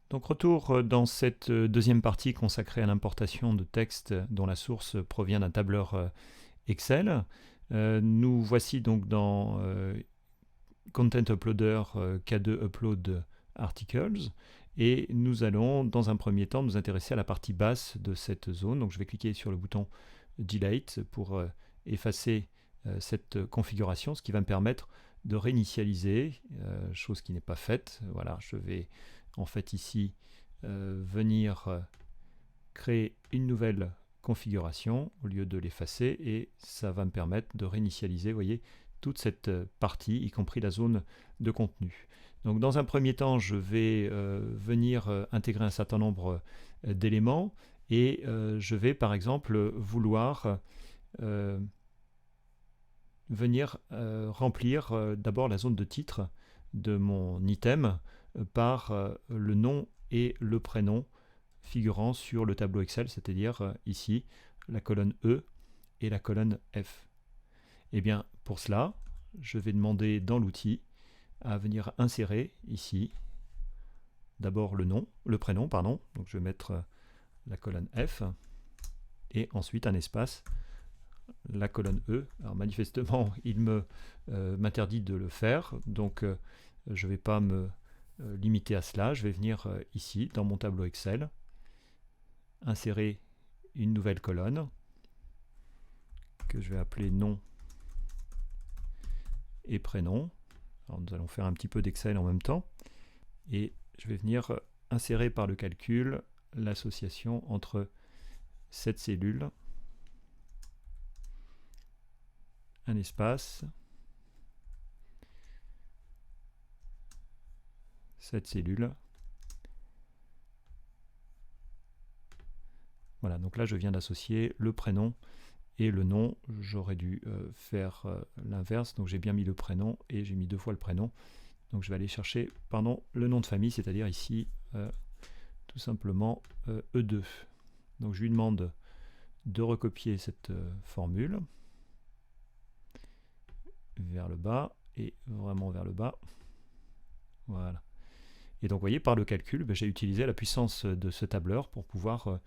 Donc retour dans cette deuxième partie consacrée à l'importation de textes dont la source provient d'un tableur Excel. Nous voici donc dans Content Uploader K2 Upload Articles et nous allons dans un premier temps nous intéresser à la partie basse de cette zone. Donc je vais cliquer sur le bouton Delete pour effacer cette configuration, ce qui va me permettre de réinitialiser, chose qui n'est pas faite. Voilà, je vais en fait ici venir créer une nouvelle configuration au lieu de l'effacer et ça va me permettre de réinitialiser, vous voyez, toute cette partie, y compris la zone de contenu. Donc dans un premier temps, je vais venir intégrer un certain nombre d'éléments et je vais par exemple vouloir venir remplir d'abord la zone de titre de mon item par le nom et le prénom figurant sur le tableau Excel, c'est-à-dire ici la colonne E et la colonne F. Et bien pour cela, je vais demander dans l'outil à venir insérer ici d'abord le prénom, pardon. Donc je vais mettre la colonne F et ensuite un espace, la colonne E. Alors manifestement, il m'interdit de le faire, donc je ne vais pas me limiter à cela. Je vais venir ici dans mon tableau Excel, insérer une nouvelle colonne que je vais appeler nom et prénom. Alors nous allons faire un petit peu d'Excel en même temps et je vais venir insérer par le calcul l'association entre cette cellule, un espace, cette cellule. Voilà, donc là je viens d'associer le prénom et le nom. J'aurais dû faire l'inverse, donc j'ai bien mis le prénom et j'ai mis 2 fois le prénom. Donc je vais aller chercher le nom de famille, c'est-à-dire ici tout simplement E2. Donc je lui demande de recopier cette formule vers le bas et vraiment vers le bas. Voilà. Et donc vous voyez, par le calcul, j'ai utilisé la puissance de ce tableur pour pouvoir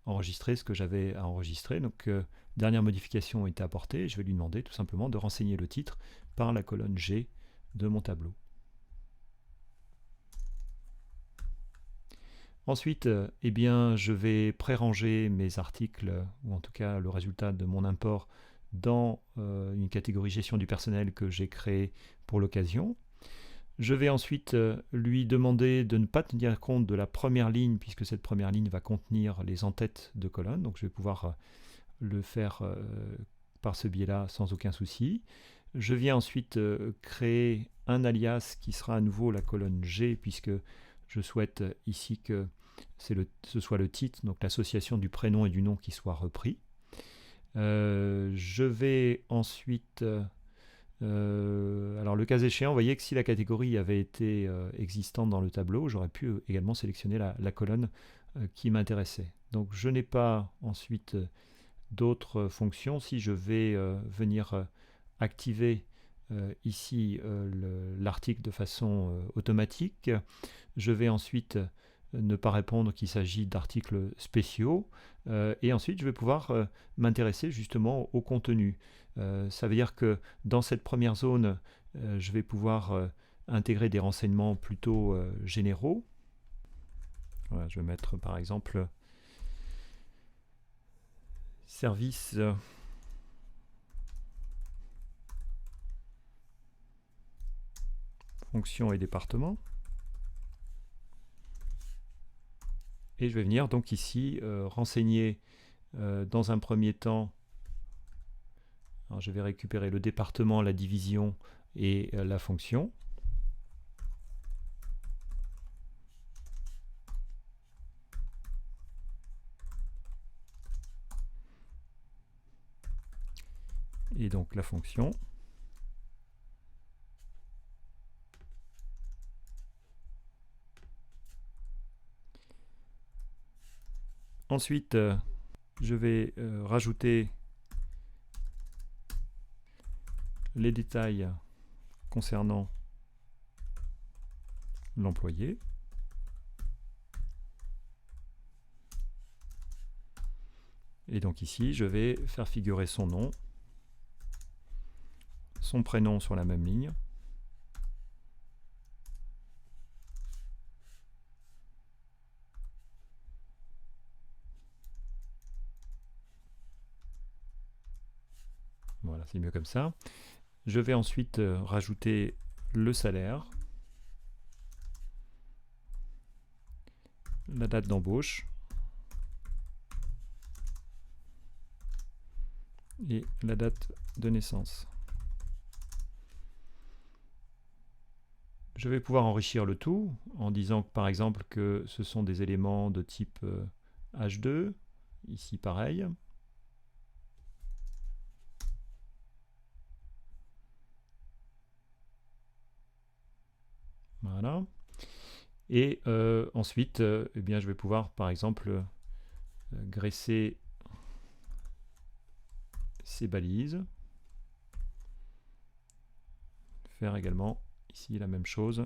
enregistrer ce que j'avais à enregistrer. Donc dernière modification a été apportée. Je vais lui demander tout simplement de renseigner le titre par la colonne G de mon tableau. Ensuite, eh bien, je vais pré-ranger mes articles, ou en tout cas le résultat de mon import, dans une catégorie gestion du personnel que j'ai créée pour l'occasion. Je vais ensuite lui demander de ne pas tenir compte de la première ligne, puisque cette première ligne va contenir les en-têtes de colonnes. Donc je vais pouvoir le faire par ce biais-là sans aucun souci. Je viens ensuite créer un alias qui sera à nouveau la colonne G, puisque je souhaite ici que ce soit le titre, donc l'association du prénom et du nom qui soit repris. Je vais ensuite, alors le cas échéant, vous voyez que si la catégorie avait été existante dans le tableau, j'aurais pu également sélectionner la colonne qui m'intéressait. Donc je n'ai pas ensuite d'autres fonctions. Si je vais venir activer ici l'article de façon automatique, je vais ensuite ne pas répondre qu'il s'agit d'articles spéciaux et ensuite je vais pouvoir m'intéresser justement au contenu. Ça veut dire que dans cette première zone, je vais pouvoir intégrer des renseignements plutôt généraux. Voilà, je vais mettre par exemple service fonction et département. Et je vais venir donc ici renseigner dans un premier temps. Alors je vais récupérer le département, la division et la fonction. Et donc la fonction. Ensuite, je vais rajouter les détails concernant l'employé. Et donc ici, je vais faire figurer son nom, son prénom sur la même ligne. Voilà, c'est mieux comme ça. Je vais ensuite rajouter le salaire, la date d'embauche et la date de naissance. Je vais pouvoir enrichir le tout en disant par exemple que ce sont des éléments de type H2, ici pareil. Voilà. Et ensuite, eh bien, je vais pouvoir par exemple graisser ces balises. Faire également ici la même chose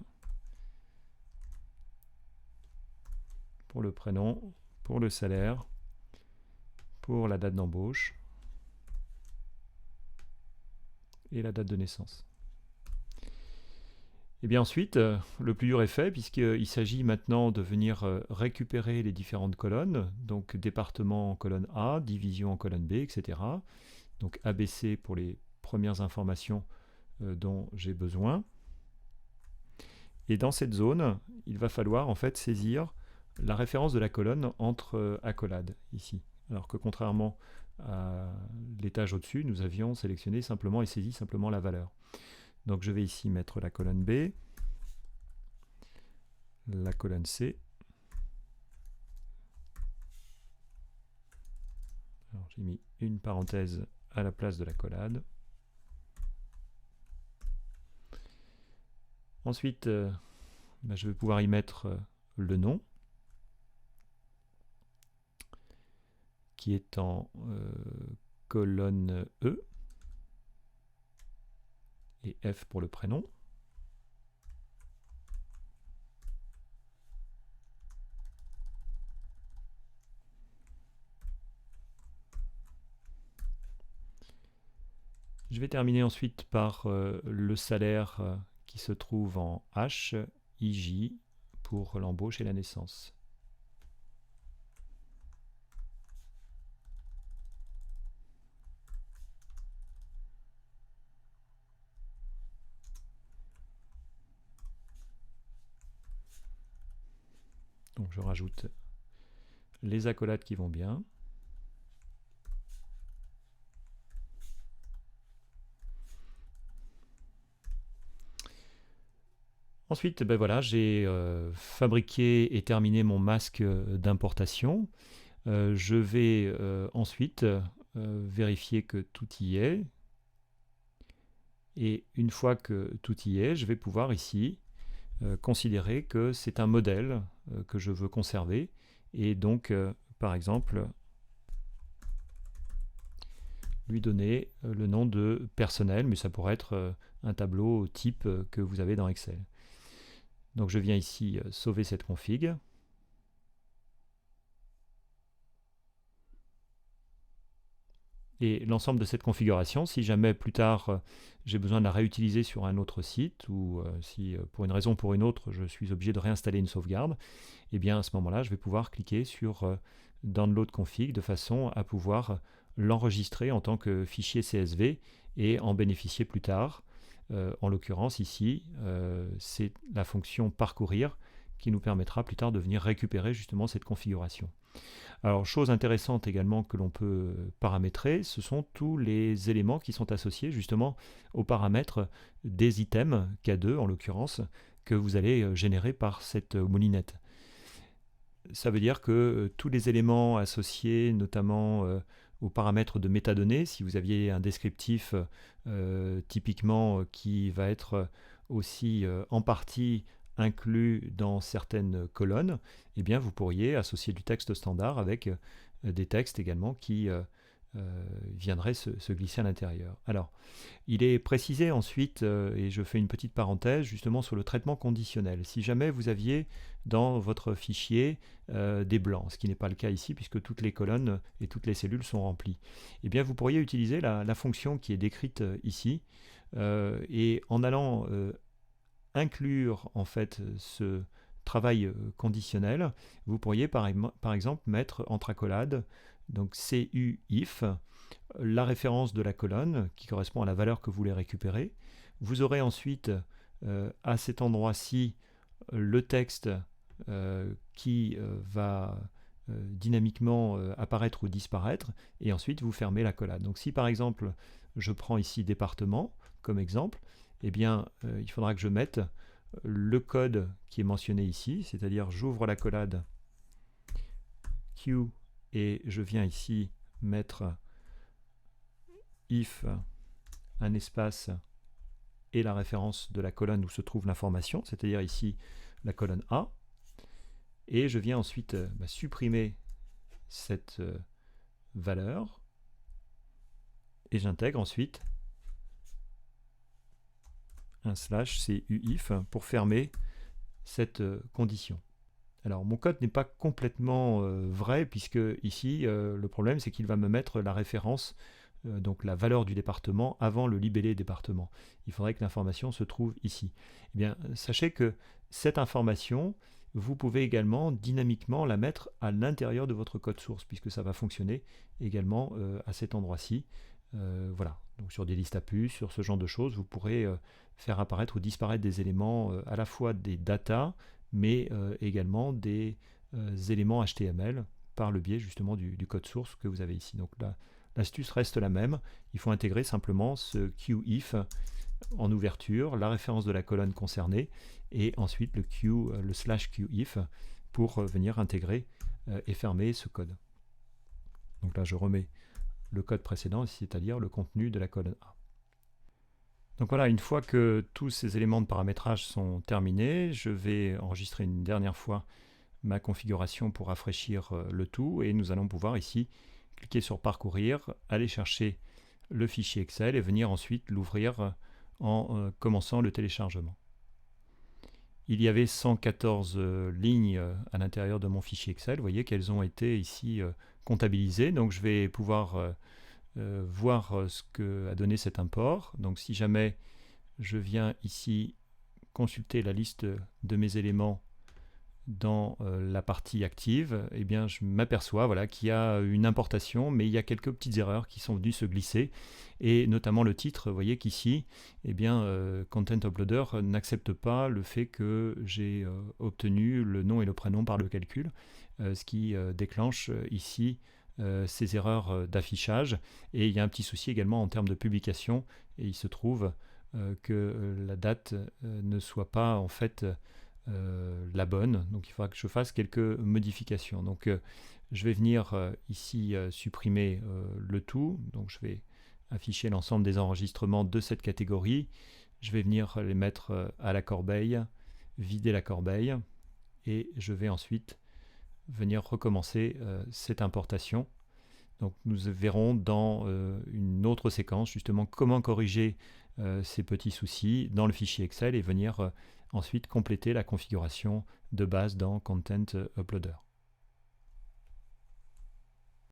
pour le prénom, pour le salaire, pour la date d'embauche et la date de naissance. Et bien ensuite, le plus dur est fait puisqu'il s'agit maintenant de venir récupérer les différentes colonnes, donc département en colonne A, division en colonne B, etc. Donc ABC pour les premières informations dont j'ai besoin. Et dans cette zone, il va falloir en fait saisir la référence de la colonne entre accolades ici. Alors que contrairement à l'étage au-dessus, nous avions sélectionné simplement et saisi simplement la valeur. Donc je vais ici mettre la colonne B, la colonne C. Alors j'ai mis une parenthèse à la place de l'accolade. Ensuite, je vais pouvoir y mettre le nom, qui est en colonne E, et F pour le prénom. Je vais terminer ensuite par le salaire qui se trouve en H, IJ pour l'embauche et la naissance. Donc je rajoute les accolades qui vont bien. Ensuite, ben voilà, j'ai fabriqué et terminé mon masque d'importation. Je vais ensuite vérifier que tout y est. Et une fois que tout y est, je vais pouvoir ici considérer que c'est un modèle que je veux conserver. Et donc, par exemple, lui donner le nom de personnel, mais ça pourrait être un tableau type que vous avez dans Excel. Donc je viens ici sauver cette config. Et l'ensemble de cette configuration, si jamais plus tard j'ai besoin de la réutiliser sur un autre site, ou si pour une raison ou pour une autre je suis obligé de réinstaller une sauvegarde, et bien à ce moment-là je vais pouvoir cliquer sur Download config de façon à pouvoir l'enregistrer en tant que fichier CSV et en bénéficier plus tard. En l'occurrence ici, c'est la fonction parcourir qui nous permettra plus tard de venir récupérer justement cette configuration. Alors, chose intéressante également que l'on peut paramétrer, ce sont tous les éléments qui sont associés justement aux paramètres des items K2 en l'occurrence que vous allez générer par cette moulinette. Ça veut dire que tous les éléments associés notamment aux paramètres de métadonnées, si vous aviez un descriptif typiquement qui va être aussi en partie inclus dans certaines colonnes, eh bien vous pourriez associer du texte standard avec des textes également qui viendrait se glisser à l'intérieur. Alors, il est précisé ensuite, et je fais une petite parenthèse, justement sur le traitement conditionnel. Si jamais vous aviez dans votre fichier des blancs, ce qui n'est pas le cas ici puisque toutes les colonnes et toutes les cellules sont remplies, eh bien vous pourriez utiliser la fonction qui est décrite ici, et en allant inclure en fait ce travail conditionnel, vous pourriez par exemple mettre entre accolades donc CU-IF, la référence de la colonne qui correspond à la valeur que vous voulez récupérer. Vous aurez ensuite à cet endroit-ci le texte qui va dynamiquement apparaître ou disparaître, et ensuite vous fermez l'accolade. Donc si par exemple je prends ici département comme exemple, eh bien il faudra que je mette le code qui est mentionné ici, c'est-à-dire j'ouvre l'accolade Q et je viens ici mettre if un espace et la référence de la colonne où se trouve l'information, c'est-à-dire ici la colonne A, et je viens ensuite supprimer cette valeur et j'intègre ensuite un slash CUIF pour fermer cette condition. Alors mon code n'est pas complètement vrai puisque ici le problème c'est qu'il va me mettre la référence, donc la valeur du département avant le libellé département. Il faudrait que l'information se trouve ici. Eh bien, sachez que cette information, vous pouvez également dynamiquement la mettre à l'intérieur de votre code source puisque ça va fonctionner également à cet endroit-ci. Voilà, donc sur des listes à puces, sur ce genre de choses, vous pourrez faire apparaître ou disparaître des éléments, à la fois des datas, mais également des éléments HTML par le biais justement du code source que vous avez ici. Donc là, l'astuce reste la même, il faut intégrer simplement ce QIF en ouverture, la référence de la colonne concernée, et ensuite le slash QIF pour venir intégrer et fermer ce code. Donc là je remets le code précédent, c'est-à-dire le contenu de la colonne A. Donc voilà, une fois que tous ces éléments de paramétrage sont terminés, je vais enregistrer une dernière fois ma configuration pour rafraîchir le tout, et nous allons pouvoir ici cliquer sur parcourir, aller chercher le fichier Excel et venir ensuite l'ouvrir en commençant le téléchargement. Il y avait 114 lignes à l'intérieur de mon fichier Excel. Vous voyez qu'elles ont été ici comptabilisées, donc je vais pouvoir voir ce que a donné cet import. Donc si jamais je viens ici consulter la liste de mes éléments dans la partie active, eh bien je m'aperçois voilà, qu'il y a une importation, mais il y a quelques petites erreurs qui sont venues se glisser, et notamment le titre. Vous voyez qu'ici, eh bien, Content Uploader n'accepte pas le fait que j'ai obtenu le nom et le prénom par le calcul, ce qui déclenche ici ces erreurs d'affichage, et il y a un petit souci également en termes de publication, et il se trouve que la date ne soit pas en fait la bonne, donc il faudra que je fasse quelques modifications. Donc je vais venir ici supprimer le tout, donc je vais afficher l'ensemble des enregistrements de cette catégorie, je vais venir les mettre à la corbeille, vider la corbeille, et je vais ensuite venir recommencer cette importation. Donc nous verrons dans une autre séquence justement comment corriger ces petits soucis dans le fichier Excel et venir ensuite compléter la configuration de base dans Content Uploader.